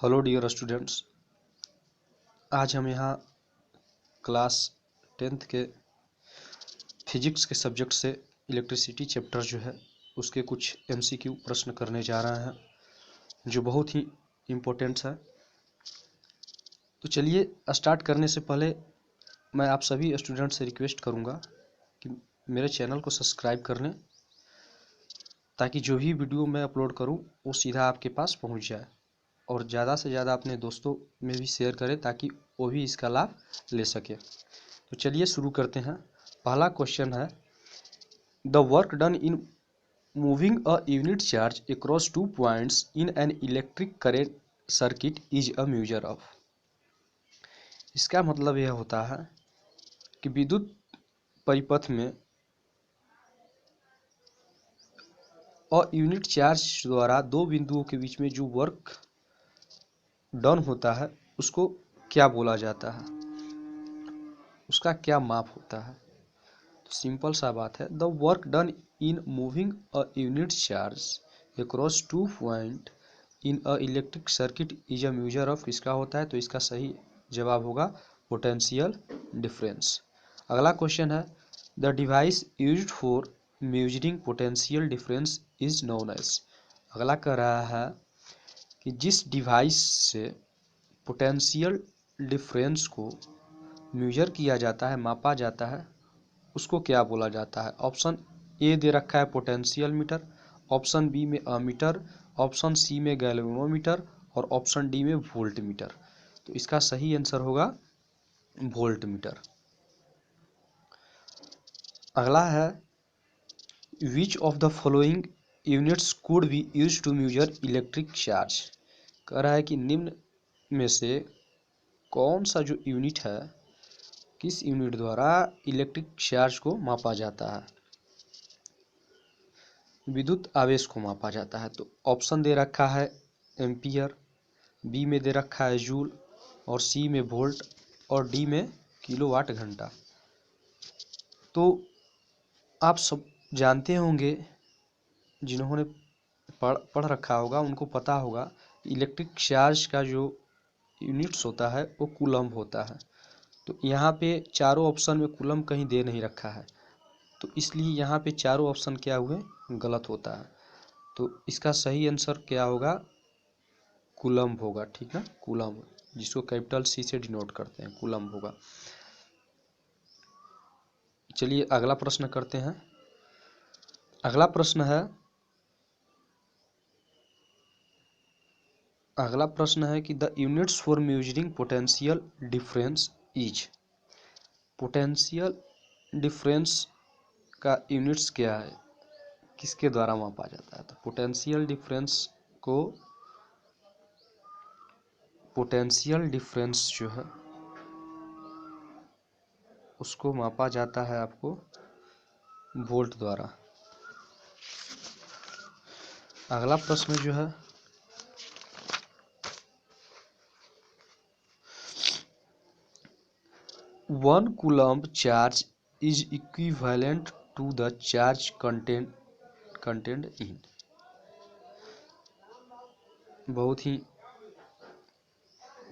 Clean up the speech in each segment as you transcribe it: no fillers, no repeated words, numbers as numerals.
Hello dear students, आज हम यहाँ क्लास 10th के फिजिक्स के सब्जेक्ट से इलेक्ट्रिसिटी चैप्टर जो है उसके कुछ एमसीक्यू प्रश्न करने जा रहे हैं जो बहुत ही इम्पोर्टेंट है। तो चलिए स्टार्ट करने से पहले मैं आप सभी स्टूडेंट से रिक्वेस्ट करूँगा कि मेरे चैनल को सब्सक्राइब कर लें ताकि जो भी वीडियो मैं अपलोड करूँ वो सीधा आपके पास पहुँच जाए, और ज़्यादा से ज़्यादा अपने दोस्तों में भी शेयर करें ताकि वो भी इसका लाभ ले सके। तो चलिए शुरू करते हैं। पहला क्वेश्चन है, the work done in moving a unit charge across 2 points in an electric current circuit is a measure of. इसका मतलब यह होता है कि विद्युत परिपथ में अ यूनिट चार्ज द्वारा दो बिंदुओं के बीच में जो वर्क डन होता है उसको क्या बोला जाता है, उसका क्या माप होता है। तो सिंपल सा बात है, the work done in moving a unit charge across 2 point in a electric circuit is a measure of. इसका होता है तो इसका सही जवाब होगा पोटेंशियल डिफरेंस। अगला क्वेश्चन है, the device used for measuring potential difference is known as. अगला कह रहा है कि जिस डिवाइस से पोटेंशियल डिफरेंस को मेजर किया जाता है, मापा जाता है, उसको क्या बोला जाता है। ऑप्शन ए दे रखा है पोटेंशियल मीटर, ऑप्शन बी में अमीटर, ऑप्शन सी में गैल्वेनोमीटर और ऑप्शन डी में वोल्ट मीटर। तो इसका सही आंसर होगा वोल्ट मीटर। अगला है, which of the following units could be use to measure electric charge. कह रहा है कि निम्न में से कौन सा जो यूनिट है, किस यूनिट द्वारा इलेक्ट्रिक चार्ज को मापा जाता है, विद्युत आवेश को मापा जाता है। तो ऑप्शन दे रखा है एम्पियर, बी में दे रखा है जूल और सी में वोल्ट और डी में किलोवाट घंटा। तो आप सब जानते होंगे, जिन्होंने पढ़ रखा होगा उनको पता होगा इलेक्ट्रिक चार्ज का जो यूनिट्स होता है वो कूलम्ब होता है। तो यहाँ पे चारों ऑप्शन में कूलम्ब कहीं दे नहीं रखा है, तो इसलिए यहाँ पे चारों ऑप्शन क्या हुए, गलत होता है। तो इसका सही आंसर क्या होगा, कूलम्ब होगा। ठीक है, कूलम्ब, जिसको कैपिटल सी से डिनोट करते हैं, कूलम्ब होगा। चलिए अगला प्रश्न करते हैं। अगला प्रश्न है कि the units for measuring potential difference is. Potential difference का यूनिट्स क्या है, किसके द्वारा मापा जाता है। तो पोटेंशियल डिफरेंस जो है उसको मापा जाता है आपको वोल्ट द्वारा। अगला प्रश्न जो है, one coulomb charge is equivalent to the charge content in. बहुत ही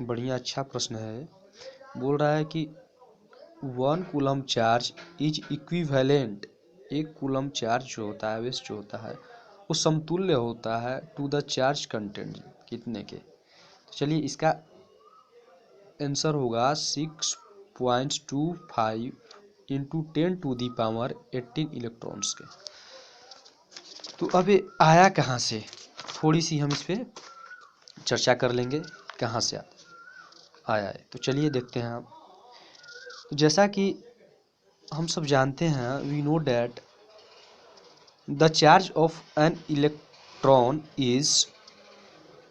बढ़िया अच्छा प्रश्न है। बोल रहा है कि one coulomb charge is equivalent, एक कूलम्ब चार्ज जो होता है, आवेश जो होता है, वो समतुल्य होता है टू द चार्ज कंटेंट, कितने के। तो चलिए इसका आंसर होगा 6.25 इंटू 10⁻18 इलेक्ट्रॉन्स के। तो अब ये आया कहाँ से, थोड़ी सी हम इस पर चर्चा कर लेंगे, कहाँ से आया है। तो चलिए देखते हैं आप। तो जैसा कि हम सब जानते हैं, we know that the charge of an electron is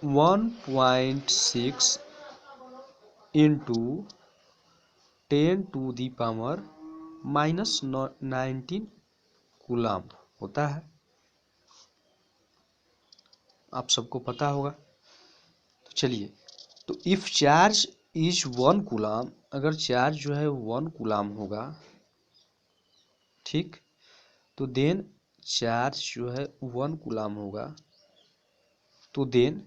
1.6 into 10⁻⁻19 coulomb होता है, आप सबको पता होगा। तो चलिए, तो इफ चार्ज इज 1 कूलम्ब, अगर चार्ज जो है 1 कूलम्ब होगा, ठीक, तो देन चार्ज जो है 1 कूलम्ब होगा, तो then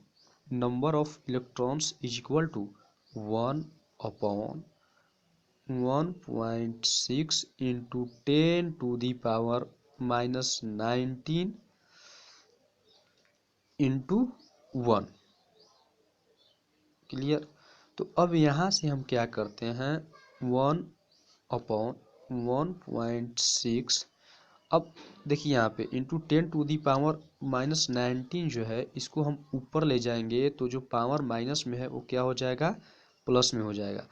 number of electrons is equal to 1/1.6 into 10⁻⁻⁹ into 1। Clear. तो अब यहाँ से हम क्या करते हैं, 1/1.6। अब देखिए यहाँ पे इंटू 10⁻⁻⁹ जो है इसको हम ऊपर ले जाएंगे तो जो पावर माइनस में है वो क्या हो जाएगा, प्लस में हो जाएगा।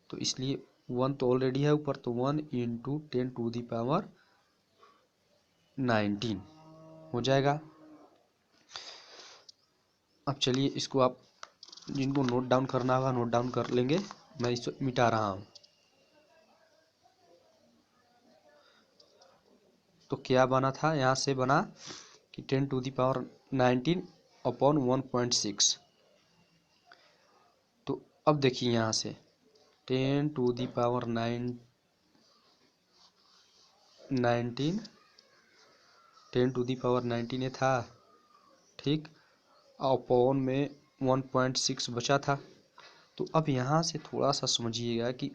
तो इसलिए 1 तो ऑलरेडी है ऊपर, तो 1 इंटू 10⁻⁹ हो जाएगा। अब चलिए इसको आप जिनको नोट डाउन करना होगा नोट डाउन कर लेंगे, मैं इसको मिटा रहा हूँ। तो क्या बना था, यहाँ से बना कि 10⁻⁹/1.6। तो अब देखिए यहाँ से 10⁻⁹ 10⁻⁹ ये था, ठीक। अपॉन में 1.6 बचा था। तो अब यहाँ से थोड़ा सा समझिएगा कि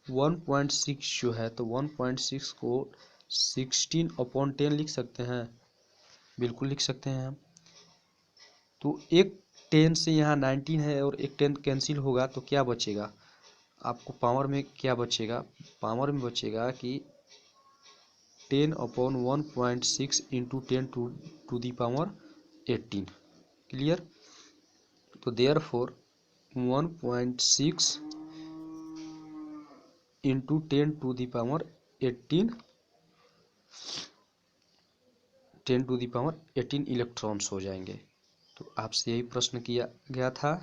1.6 जो है, तो 1.6 को 16/10 लिख सकते हैं, बिल्कुल लिख सकते हैं हम। तो एक 10 से यहाँ 19 है और एक 10 कैंसिल होगा तो क्या बचेगा आपको, पावर में क्या बचेगा, पावर में बचेगा कि 10/1.6 इंटू 10⁻18। क्लियर। तो देयरफॉर 1.6 इंटू 10⁻18 इलेक्ट्रॉन्स हो जाएंगे। तो आपसे यही प्रश्न किया गया था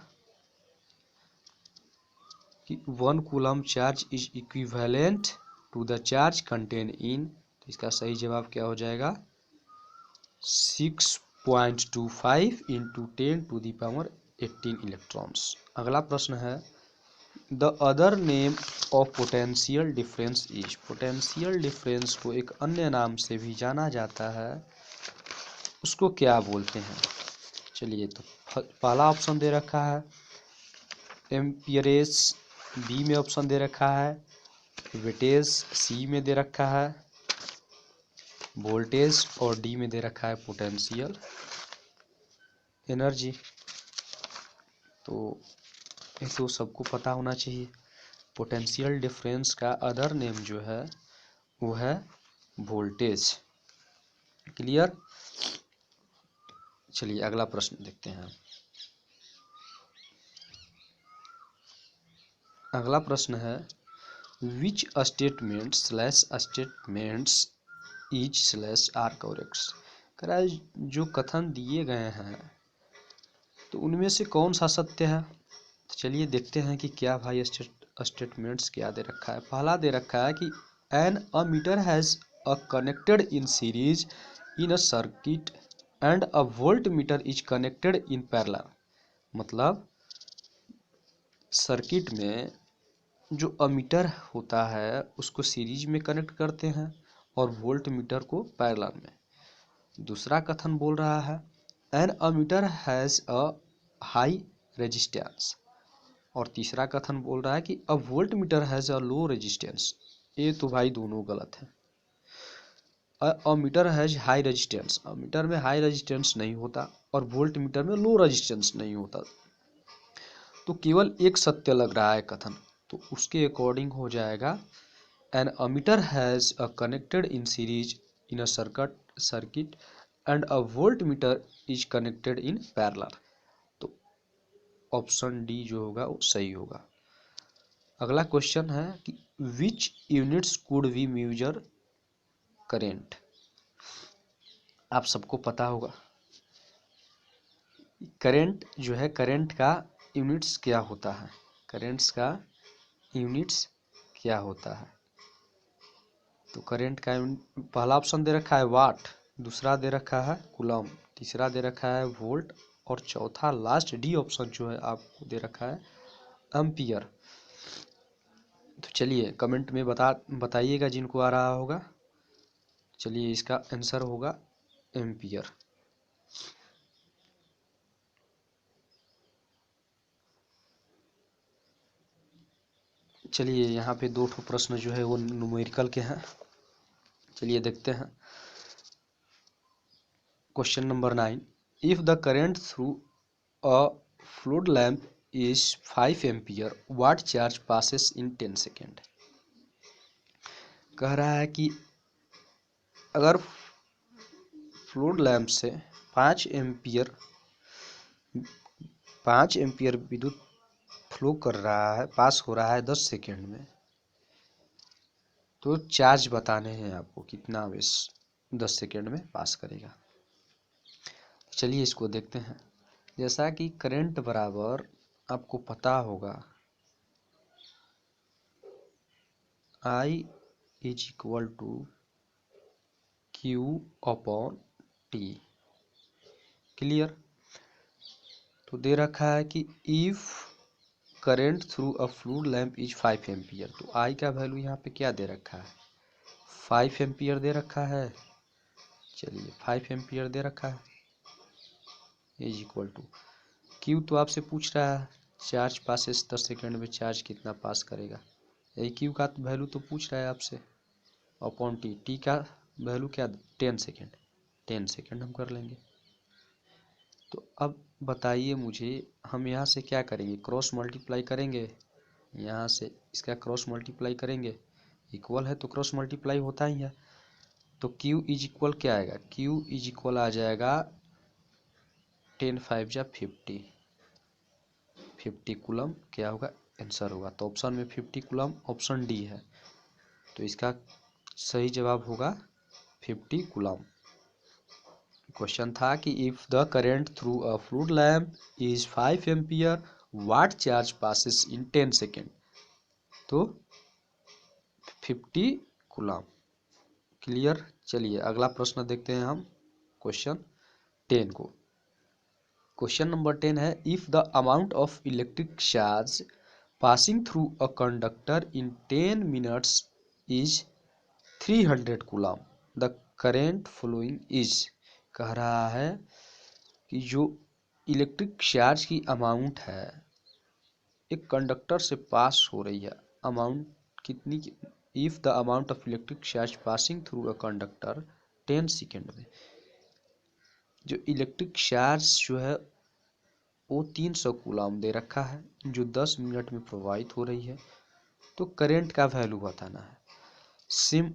कि 1 coulomb charge is equivalent to the charge contain in, तो इसका सही जवाब क्या हो जाएगा, 6.25 इंटू 10⁻18 इलेक्ट्रॉन्स। अगला प्रश्न है, the other name of potential difference is, potential difference को एक अन्य नाम से भी जाना जाता है, उसको क्या बोलते हैं। चलिए, तो पहला ऑप्शन दे रखा है एम्पियरेज, बी में ऑप्शन दे रखा है वेटेज, सी में दे रखा है वोल्टेज और डी में दे रखा है पोटेंशियल एनर्जी। तो ये तो सबको पता होना चाहिए। पोटेंशियल डिफरेंस का अदर नेम जो है वो है वोल्टेज। क्लियर। चलिए अगला प्रश्न देखते हैं। अगला प्रश्न है, which statements each slash are correct. कह रहा है जो कथन दिए गए हैं तो उनमें से कौन सा सत्य है। तो चलिए देखते हैं कि क्या भाई स्टेटमेंट्स क्या दे रखा है। पहला दे रखा है कि an ammeter has a connected in series in a circuit and a volt meter is connected in parallel. मतलब सर्किट में जो अमीटर होता है उसको सीरीज में कनेक्ट करते हैं और वोल्ट मीटर को पैरेलल में। दूसरा कथन बोल रहा है an ammeter has a high resistance. और तीसरा कथन बोल रहा है कि a volt meter has a low resistance. ये तो भाई दोनों गलत है। Ammeter has high resistance, ammeter में हाई रेजिस्टेंस नहीं होता और वोल्ट मीटर में लो रेजिस्टेंस नहीं होता। तो केवल एक सत्य लग रहा है कथन, तो उसके अकॉर्डिंग हो जाएगा an ammeter has a connected in series in a circuit and a volt meter is connected in parallel. तो ऑप्शन डी जो होगा वो सही होगा। अगला क्वेश्चन है कि which units could we measure current. आप सबको पता होगा करेंट जो है, करेंट का यूनिट्स क्या होता है, करेंट्स का यूनिट्स क्या होता है। तो करेंट का पहला ऑप्शन दे रखा है वाट, दूसरा दे रखा है कूलम, तीसरा दे रखा है वोल्ट और चौथा लास्ट डी ऑप्शन जो है आपको दे रखा है एम्पियर। तो चलिए कमेंट में बताइएगा जिनको आ रहा होगा। चलिए इसका आंसर होगा एम्पियर। चलिए यहाँ पे 2 ठो प्रश्न जो है वो न्यूमेरिकल के हैं। चलिए देखते हैं। Question number 9, if the current through a flowed lamp is 5 ampere what charge passes in 10 second. कह रहा है कि अगर फ्लोड लैम्प से 5 एम्पियर विद्युत फ्लो कर रहा है, पास हो रहा है 10 सेकेंड में, तो चार्ज बताने हैं आपको कितना वेस 10 सेकेंड में पास करेगा। चलिए इसको देखते हैं। जैसा कि करंट बराबर आपको पता होगा I is equal to Q upon T। Clear. तो दे रखा है कि if current through a fluid lamp is 5 ampere, तो I का वैल्यू यहाँ पे क्या दे रखा है, 5 एम्पियर दे रखा है। चलिए 5 एम्पियर दे रखा है इज इक्वल टू Q, तो आपसे पूछ रहा है चार्ज पासेस 10 सेकेंड में चार्ज कितना पास करेगा, यही Q का वैल्यू तो पूछ रहा है आपसे, अपॉन T का वैल्यू क्या 10 सेकेंड, 10 सेकेंड हम कर लेंगे। तो अब बताइए मुझे, हम यहाँ से क्या करेंगे, क्रॉस मल्टीप्लाई करेंगे, यहाँ से इसका क्रॉस मल्टीप्लाई करेंगे, इक्वल है तो क्रॉस मल्टीप्लाई होता ही है। तो Q इज इक्वल क्या आएगा, Q इज इक्वल आ जाएगा 10 5 जा 50 कूलम क्या होगा, आंसर होगा। तो ऑप्शन में 50 कूलम ऑप्शन डी है, तो इसका सही जवाब होगा 50 कूलम। क्वेश्चन था कि if the current through a fluid lamp is 5 ampere what charge passes in 10 second, तो 50 कूलम। क्लियर। चलिए अगला प्रश्न देखते हैं हम, क्वेश्चन 10 को। क्वेश्चन नंबर 10 है, if the amount of electric charge passing through a conductor in 10 minutes is 300 coulomb the current following is. कह रहा है कि जो इलेक्ट्रिक चार्ज की अमाउंट है एक कंडक्टर से पास हो रही है, अमाउंट कितनी, if the amount of electric charge passing through a conductor 10 second में, जो इलेक्ट्रिक चार्ज जो है वो 300 कूलम दे रखा है जो 10 मिनट में प्रवाहित हो रही है, तो करंट का वैल्यू बताना है। सिम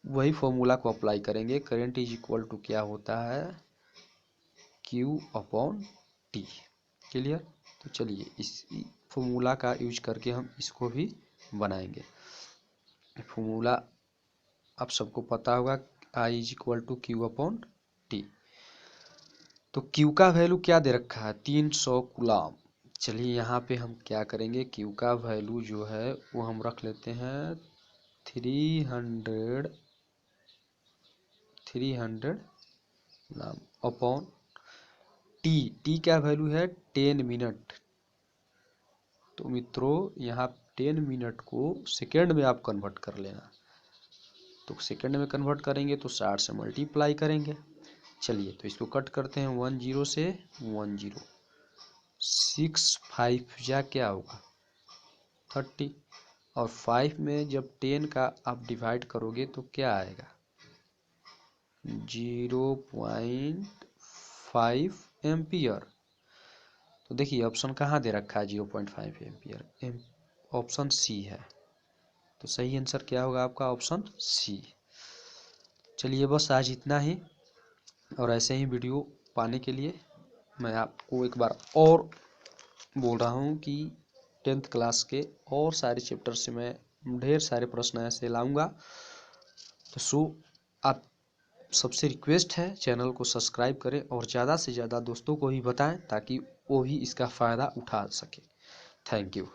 वही फॉर्मूला को अप्लाई करेंगे, करंट इज इक्वल टू क्या होता है, Q अपॉन T। क्लियर। तो चलिए इस फॉर्मूला का यूज करके हम इसको भी बनाएंगे। फॉर्मूला आप सबको पता होगा, I is equal to Q upon T। तो Q का वैल्यू क्या दे रखा है, 300 कूलम। चलिए यहाँ पे हम क्या करेंगे, Q का वैल्यू जो है वो हम रख लेते हैं 300 कूलम अपॉन T का वैल्यू है 10 मिनट। तो मित्रों यहाँ 10 मिनट को सेकेंड में आप कन्वर्ट कर लेना, तो सेकेंड में कन्वर्ट करेंगे तो 60 से मल्टीप्लाई करेंगे। चलिए तो इसको कट करते हैं, 10 से 10, 6 5 जा क्या होगा 30, और 5 में जब 10 का आप डिवाइड करोगे तो क्या आएगा 0.5 एम्पियर। तो देखिए ऑप्शन कहाँ दे रखा है 0.5 एम्पियर, ऑप्शन सी है, तो सही आंसर क्या होगा आपका ऑप्शन सी। चलिए बस आज इतना ही, और ऐसे ही वीडियो पाने के लिए मैं आपको एक बार और बोल रहा हूँ कि 10th क्लास के और सारे चैप्टर से मैं ढेर सारे प्रश्न ऐसे लाऊंगा। तो आप सबसे रिक्वेस्ट है चैनल को सब्सक्राइब करें और ज़्यादा से ज़्यादा दोस्तों को ही बताएं ताकि वो भी इसका फ़ायदा उठा सके। Thank you.